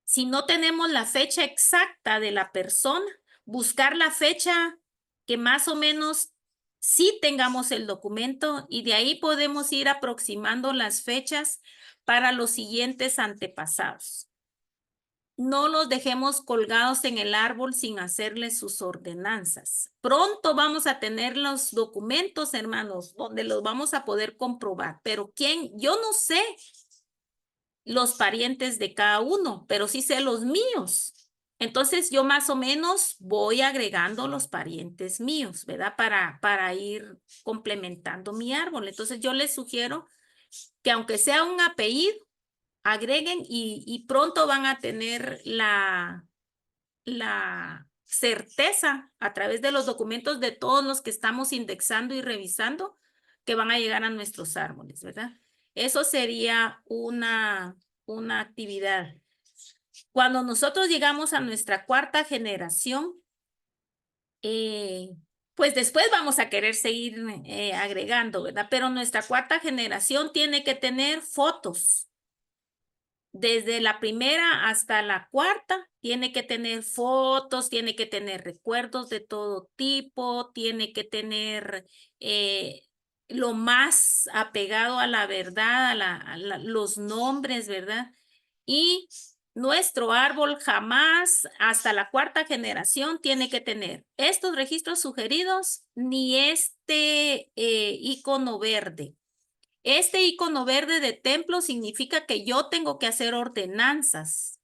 si no tenemos la fecha exacta de la persona, buscar la fecha que más o menos sí tengamos el documento y de ahí podemos ir aproximando las fechas para los siguientes antepasados. No los dejemos colgados en el árbol sin hacerles sus ordenanzas. Pronto vamos a tener los documentos, hermanos, donde los vamos a poder comprobar. Pero quién, yo no sé los parientes de cada uno, pero sí sé los míos. Entonces yo más o menos voy agregando los parientes míos, ¿verdad? Para ir complementando mi árbol. Entonces yo les sugiero que aunque sea un apellido, agreguen y pronto van a tener la certeza a través de los documentos de todos los que estamos indexando y revisando que van a llegar a nuestros árboles, ¿verdad? Eso sería una actividad. Cuando nosotros llegamos a nuestra cuarta generación, pues después vamos a querer seguir agregando, ¿verdad? Pero nuestra cuarta generación tiene que tener fotos desde la primera hasta la cuarta, tiene que tener fotos, tiene que tener recuerdos de todo tipo, tiene que tener lo más apegado a la verdad, los nombres, ¿verdad? Y nuestro árbol jamás, hasta la cuarta generación, tiene que tener estos registros sugeridos ni este icono verde. Este icono verde de templo significa que yo tengo que hacer ordenanzas.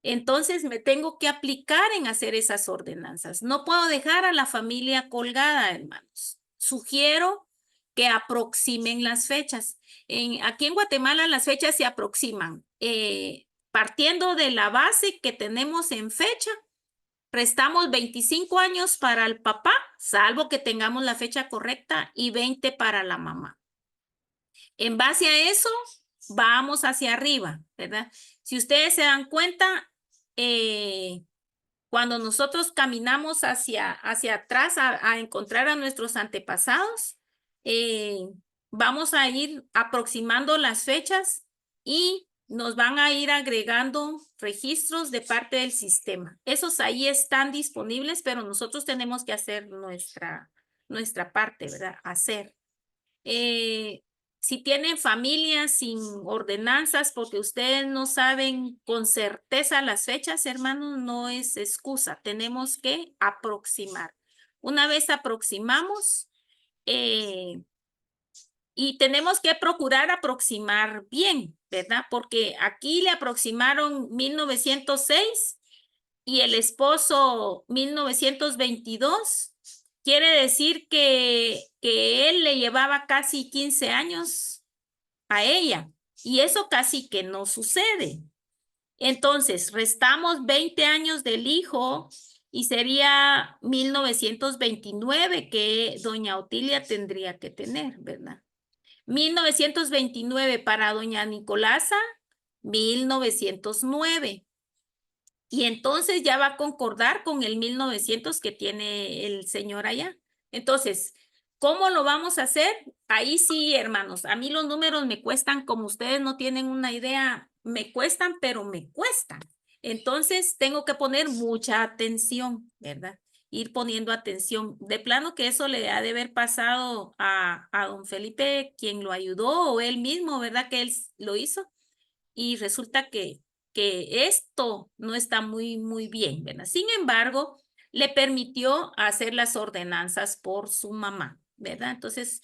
Entonces me tengo que aplicar en hacer esas ordenanzas. No puedo dejar a la familia colgada, hermanos. Sugiero que aproximen las fechas. Aquí en Guatemala las fechas se aproximan. Partiendo de la base que tenemos en fecha, restamos 25 años para el papá, salvo que tengamos la fecha correcta, y 20 para la mamá. En base a eso, vamos hacia arriba, ¿verdad? Si ustedes se dan cuenta, cuando nosotros caminamos hacia atrás a encontrar a nuestros antepasados, vamos a ir aproximando las fechas y nos van a ir agregando registros de parte del sistema. Esos ahí están disponibles, pero nosotros tenemos que hacer nuestra parte, ¿verdad? Hacer. Si tienen familias sin ordenanzas porque ustedes no saben con certeza las fechas, hermanos, no es excusa. Tenemos que aproximar. Una vez aproximamos, y tenemos que procurar aproximar bien, ¿verdad? Porque aquí le aproximaron 1906 y el esposo 1922. Quiere decir que él le llevaba casi 15 años a ella y eso casi que no sucede. Entonces, restamos 20 años del hijo y sería 1929 que doña Otilia tendría que tener, ¿verdad? 1929 para doña Nicolasa, 1909. Y entonces ya va a concordar con el 1900 que tiene el señor allá. Entonces, ¿cómo lo vamos a hacer? Ahí sí, hermanos, a mí los números me cuestan, como ustedes no tienen una idea, me cuestan, pero me cuestan. Entonces, tengo que poner mucha atención, ¿verdad? Ir poniendo atención. De plano que eso le ha de haber pasado a don Felipe, quien lo ayudó, o él mismo, ¿verdad? Que él lo hizo. Y resulta que esto no está muy bien, ¿verdad? Sin embargo, le permitió hacer las ordenanzas por su mamá, ¿verdad? Entonces,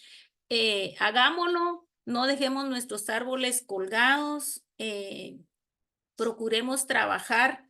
hagámoslo, no dejemos nuestros árboles colgados, procuremos trabajar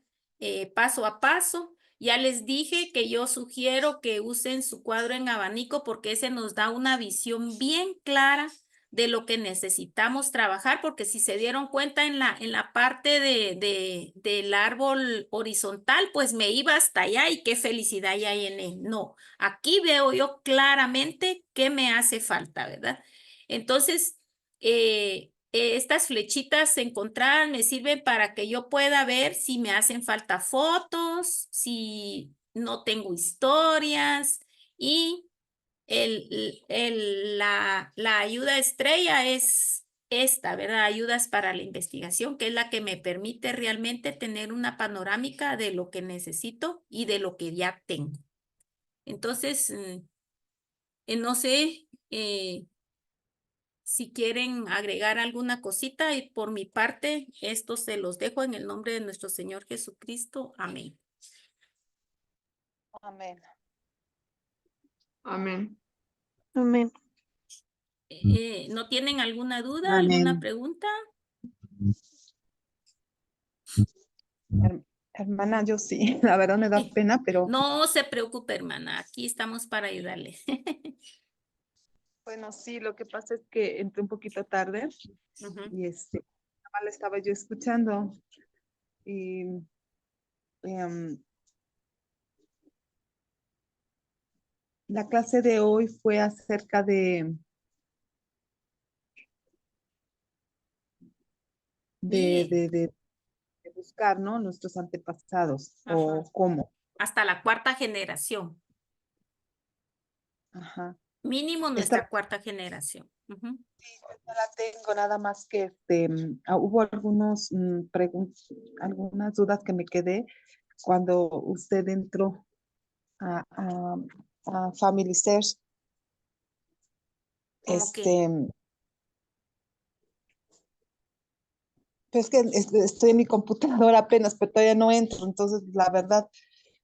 paso a paso. Ya les dije que yo sugiero que usen su cuadro en abanico porque ese nos da una visión bien clara de lo que necesitamos trabajar, porque si se dieron cuenta en la parte del árbol horizontal, pues me iba hasta allá y qué felicidad hay en él. No, aquí veo yo claramente qué me hace falta, ¿verdad? Entonces, estas flechitas encontradas me sirven para que yo pueda ver si me hacen falta fotos, si no tengo historias y la ayuda estrella es esta, ¿verdad? Ayudas para la investigación, que es la que me permite realmente tener una panorámica de lo que necesito y de lo que ya tengo. Entonces, no sé si quieren agregar alguna cosita y por mi parte, esto se los dejo en el nombre de nuestro Señor Jesucristo. Amén. Amén. Amén. Amén. ¿No tienen alguna duda, alguna pregunta? Hermana, yo sí, la verdad me da pena, pero No se preocupe, hermana, aquí estamos para ayudarle. bueno, sí, lo que pasa es que entré un poquito tarde Ujú. y nada más la estaba yo escuchando y la clase de hoy fue acerca Y de buscar, ¿no? Nuestros antepasados o ajá, cómo. hasta la cuarta generación, Ajá. mínimo Esta, nuestra cuarta generación. Ujú. No la tengo, nada más que hubo algunas dudas que me quedé cuando usted entró a Family Search. ¿Cómo qué? Pues que estoy en mi computadora apenas, pero todavía no entro, entonces la verdad,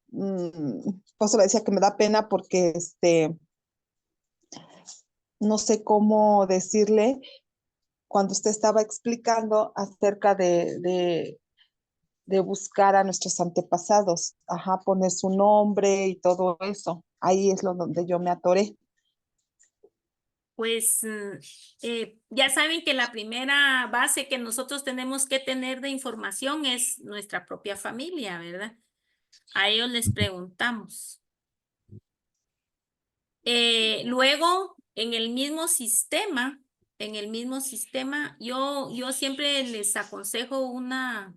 por eso le decía que me da pena porque no sé cómo decirle cuando usted estaba explicando acerca de buscar a nuestros antepasados, ajá, poner su nombre y todo eso. Ahí es donde yo me atoré. Pues ya saben que la primera base que nosotros tenemos que tener de información es nuestra propia familia, ¿verdad? A ellos les preguntamos. Luego, en el mismo sistema, yo siempre les aconsejo una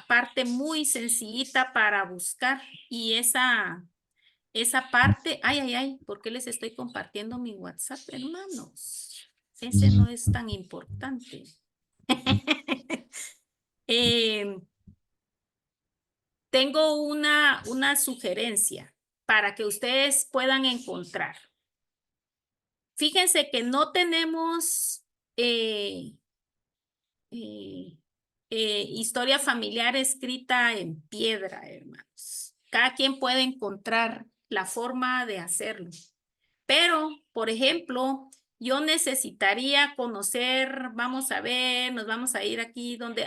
parte muy sencillita para buscar y esa parte, ay, ¿por qué les estoy compartiendo mi WhatsApp, hermanos? Ese no es tan importante. Tengo una sugerencia para que ustedes puedan encontrar. Fíjense que no tenemos historia familiar escrita en piedra, hermanos. Cada quien puede encontrar la forma de hacerlo. Pero, por ejemplo, yo necesitaría conocer, vamos a ver, nos vamos a ir aquí donde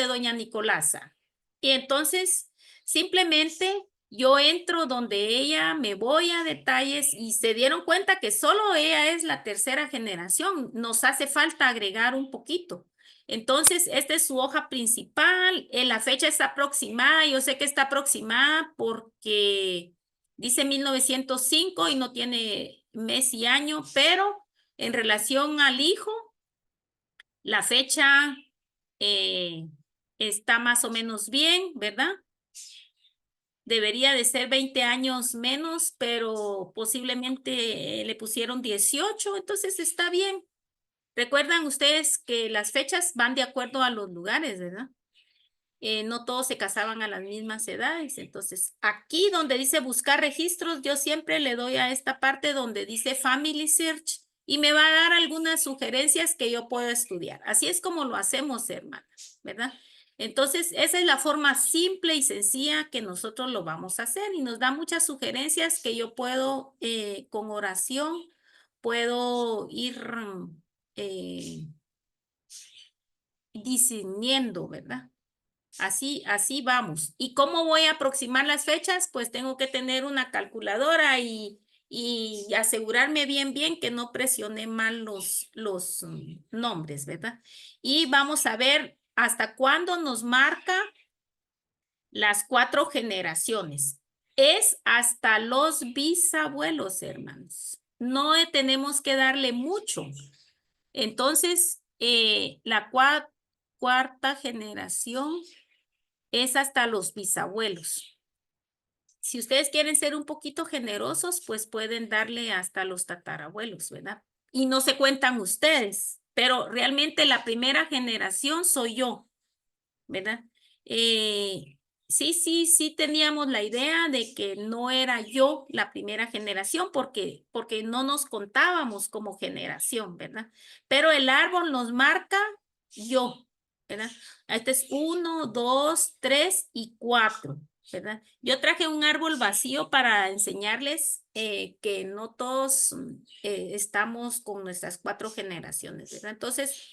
doña Nicolasa. Y entonces, simplemente yo entro donde ella, me voy a detalles y se dieron cuenta que solo ella es la tercera generación. Nos hace falta agregar un poquito. Entonces, esta es su hoja principal. La fecha está aproximada. Yo sé que está aproximada porque dice 1905 y no tiene mes y año, pero en relación al hijo, la fecha está más o menos bien, ¿verdad? Debería de ser 20 años menos, pero posiblemente le pusieron 18, entonces está bien. Recuerdan ustedes que las fechas van de acuerdo a los lugares, ¿verdad? No todos se casaban a las mismas edades. Entonces, aquí donde dice buscar registros, yo siempre le doy a esta parte donde dice Family Search y me va a dar algunas sugerencias que yo puedo estudiar. Así es como lo hacemos, hermanas, ¿verdad? Entonces, esa es la forma simple y sencilla que nosotros lo vamos a hacer y nos da muchas sugerencias que yo puedo, con oración, puedo ir discerniendo, ¿verdad? Así vamos. ¿Y cómo voy a aproximar las fechas? Pues tengo que tener una calculadora y asegurarme bien que no presione mal los nombres, ¿verdad? Y vamos a ver hasta cuándo nos marca las 4 generaciones. Es hasta los bisabuelos, hermanos. No tenemos que darle mucho. Entonces, la cuarta generación es hasta los bisabuelos. Si ustedes quieren ser un poquito generosos, pues pueden darle hasta los tatarabuelos, ¿verdad? Y no se cuentan ustedes, pero realmente la primera generación soy yo, ¿verdad? Sí teníamos la idea de que no era yo la primera generación porque no nos contábamos como generación, ¿verdad? Pero el árbol nos marca yo, ¿verdad? Este es 1, 2, 3 y 4, ¿verdad? Yo traje un árbol vacío para enseñarles que no todos estamos con nuestras 4 generaciones, ¿verdad? Entonces,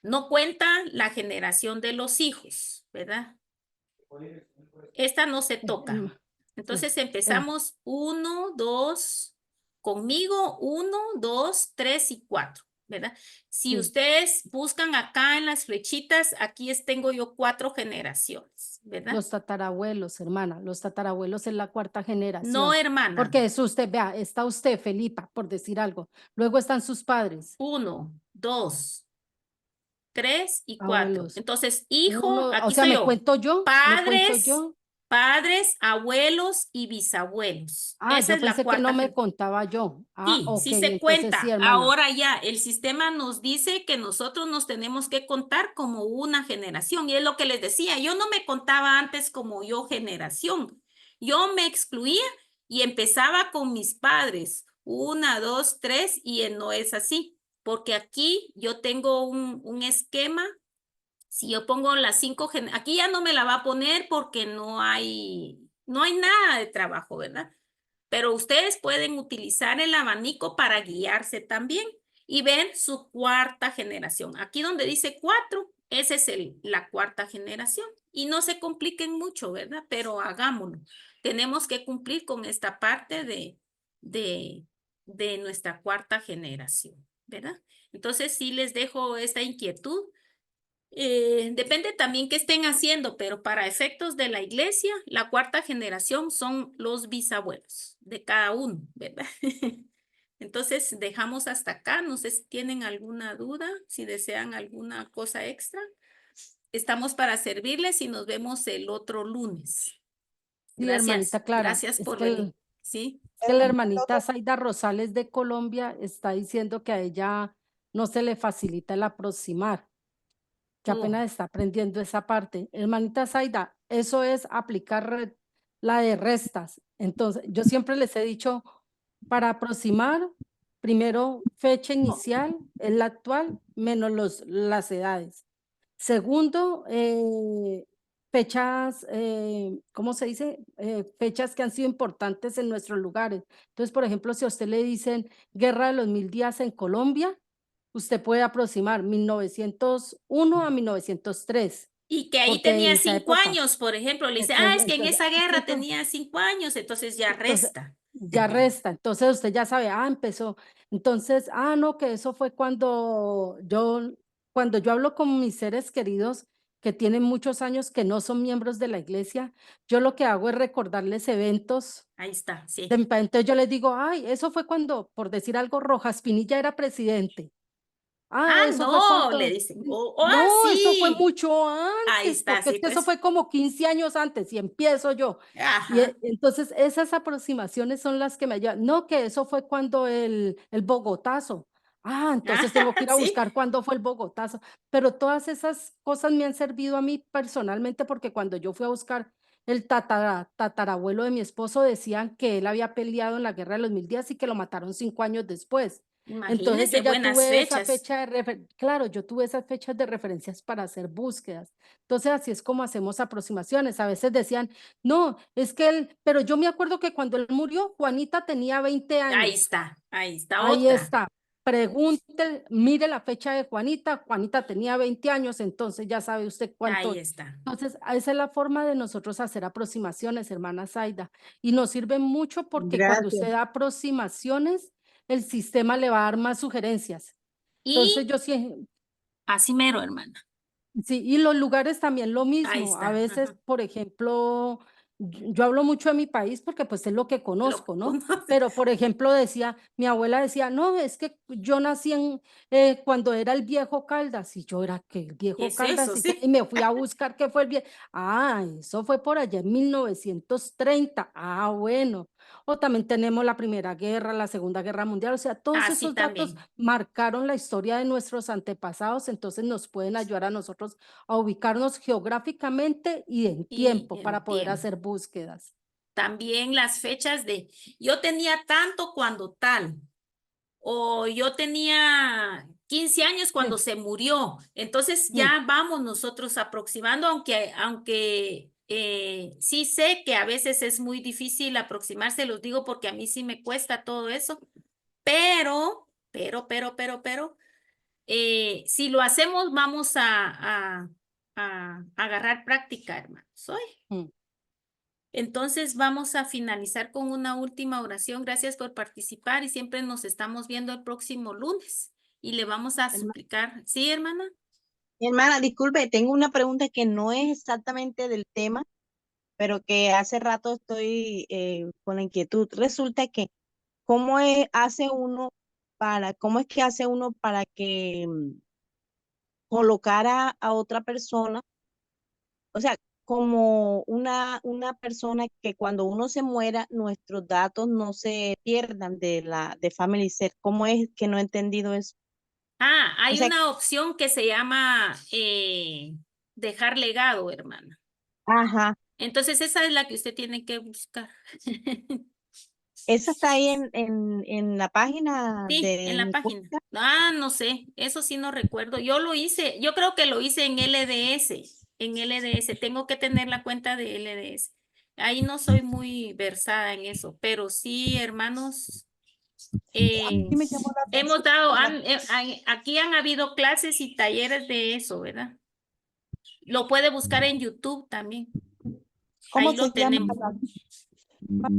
no cuenta la generación de los hijos, ¿verdad? Esta no se toca. Entonces empezamos 1, 2, conmigo 1, 2, 3 y 4, ¿verdad? Si Sí. ustedes buscan acá en las flechitas, aquí tengo yo 4 generaciones, ¿verdad? Los tatarabuelos, hermana, los tatarabuelos es la 4ª generación. No, hermana. Porque es usted, vea, está usted, Felipa, por decir algo. Luego están sus padres. 1, 2, 3 y 4. Abuelos. Entonces, hijo, Uno, aquí o sea, soy ¿me yo. cuento yo? ¿Me cuento Padres, yo? padres, abuelos y bisabuelos. Ah, Esa yo es la pensé que no cuarta me generación. contaba yo. Ah, Sí, ok, sí se entonces sí, cuenta. hermana. Ahora ya el sistema nos dice que nosotros nos tenemos que contar como una generación. Y es lo que les decía, yo no me contaba antes como yo generación. Yo me excluía y empezaba con mis padres. 1, 2, 3 y no es así. Porque aquí yo tengo un esquema. Si yo pongo las 5, aquí ya no me la va a poner porque no hay nada de trabajo, ¿verdad? Pero ustedes pueden utilizar el abanico para guiarse también y ver su cuarta generación. Aquí donde dice 4, esa es la cuarta generación. Y no se compliquen mucho, ¿verdad? Pero hagámoslo. Tenemos que cumplir con esta parte de, de nuestra cuarta generación, ¿verdad? Entonces sí les dejo esta inquietud. Depende también qué estén haciendo, pero para efectos de la iglesia, la cuarta generación son los bisabuelos de cada uno, ¿verdad? Entonces, dejamos hasta acá. No sé si tienen alguna duda, si desean alguna cosa extra. Estamos para servirles y nos vemos el otro lunes. Sí, hermanita Clara, Gracias por venir. ¿Sí? es que la El hermanita método- Zaida Rosales de Colombia está diciendo que a ella no se le facilita el aproximar, que Oh, apenas está aprendiendo esa parte. Hermanita Zaida, eso es aplicar la de restas. Entonces, yo siempre les he dicho, para aproximar, primero fecha inicial, es la actual, menos las edades. Segundo, fechas, ¿cómo se dice? Fechas que han sido importantes en nuestros lugares. Entonces, por ejemplo, si a usted le dicen Guerra de los 1000 días en Colombia, usted puede aproximar 1901 a 1903, y que ahí porque en tenía esa 5 época. años, por ejemplo, le dice, es que en Entonces, esa sí, guerra tenía 5 años, entonces ya entonces, resta. ya resta. Entonces usted ya sabe, empezó. Entonces, no, que eso fue cuando yo hablo con mis seres queridos que tienen muchos años que no son miembros de la iglesia, yo lo que hago es recordarles eventos. Ahí está, sí. Entonces yo les digo, eso fue cuando, por decir algo, Rojas Pinilla era presidente. Eso fue No, le cuando, dicen, no, eso fue sí. mucho Ahí antes, está, porque es sí, que eso pues. fue como 15 años antes y empiezo yo. Y Ajá. entonces esas aproximaciones son las que me ayudan. No, que eso fue cuando el Bogotazo. Entonces tengo que ir a Sí. buscar cuándo fue el Bogotazo. Pero todas esas cosas me han servido a mí personalmente porque cuando yo fui a buscar el tatarabuelo de mi esposo decían que él había peleado en la Guerra de los 1000 días y que lo mataron 5 años después. Entonces yo Imagínese ya buenas tuve esa fechas. fecha claro, yo tuve esas fechas de referencias para hacer búsquedas. Entonces así es como hacemos aproximaciones. A veces decían, no, es que pero yo me acuerdo que cuando él murió, Juanita tenía 20 años. Ahí está Ahí otra. está. Pregunte, mire la fecha de Juanita. Juanita tenía 20 años, entonces ya sabe usted Ahí cuánto. está. Entonces, esa es la forma de nosotros hacer aproximaciones, hermana Zaida. Y nos sirve mucho porque cuando Gracias. usted da aproximaciones, el sistema le va a dar más sugerencias. Entonces, Y yo sí, así mero, hermana. sí, y los lugares también lo Ahí mismo. A está. veces, Ajá. por ejemplo, yo hablo mucho de mi país porque pues es lo que Lo conozco, ¿no? conoce. Pero, por ejemplo, mi abuela decía, no, es que yo nací cuando era el viejo Caldas, y yo era que el ¿Qué viejo es eso? Caldas, y Sí. me fui a buscar qué fue el viejo. Eso fue por allá en 1930. Bueno. O también tenemos la Primera Guerra, la Segunda Guerra Mundial, o sea, todos Así esos datos también. marcaron la historia de nuestros antepasados, entonces nos pueden ayudar a nosotros a ubicarnos geográficamente y en Y tiempo para en poder tiempo. hacer búsquedas. También las fechas de yo tenía tanto cuando tal. O yo tenía 15 años cuando Sí, se murió. Entonces sí, ya vamos nosotros aproximando, aunque sí sé que a veces es muy difícil aproximarse, los digo porque a mí sí me cuesta todo eso, pero, si lo hacemos vamos a agarrar práctica, hermanos. Hoy. mm. Entonces vamos a finalizar con una última oración. Gracias por participar y siempre nos estamos viendo el próximo lunes y le vamos a Herma- suplicar. ¿Sí, hermana? Hermana, disculpe, tengo una pregunta que no es exactamente del tema, pero que hace rato estoy con la inquietud. Resulta que, cómo es que hace uno para que colocar a otra persona? O sea, como una persona que cuando uno se muera, nuestros datos no se pierdan de Family Set. ¿Cómo es que no he entendido eso? Ah, O hay sea, una opción que se llama dejar legado, hermana. ajá, Entonces esa es la que usted tiene que buscar. esa está ahí en la página Sí, en de la mi página. cuenta. Ah, no sé, eso sí no recuerdo. Yo lo hice, yo creo que lo hice en LDS, en LDS. Tengo que tener la cuenta de LDS. Ahí no soy muy versada en eso, pero sí, hermanos, A mí me llamó la hemos atención. dado, aquí han habido clases y talleres de eso, ¿verdad? Lo puede buscar en YouTube también. ¿Cómo Ahí se lo llama tenemos.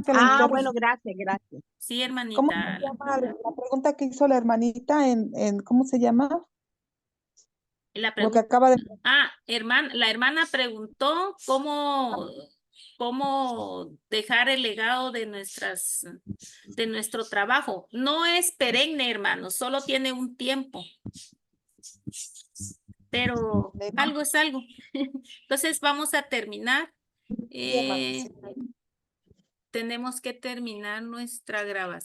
que la Ah, interrumpa? bueno, gracias, gracias. Sí, ¿Cómo se hermanita. llama la pregunta que hizo la hermanita ¿cómo se llama? La Lo que pregunta. acaba de... Ah, la hermana preguntó cómo dejar el legado de nuestro trabajo. No es perenne, hermano, solo tiene un tiempo, pero algo es algo. Entonces vamos a terminar. Sí, hermano, sí. Tenemos que terminar nuestra grabación.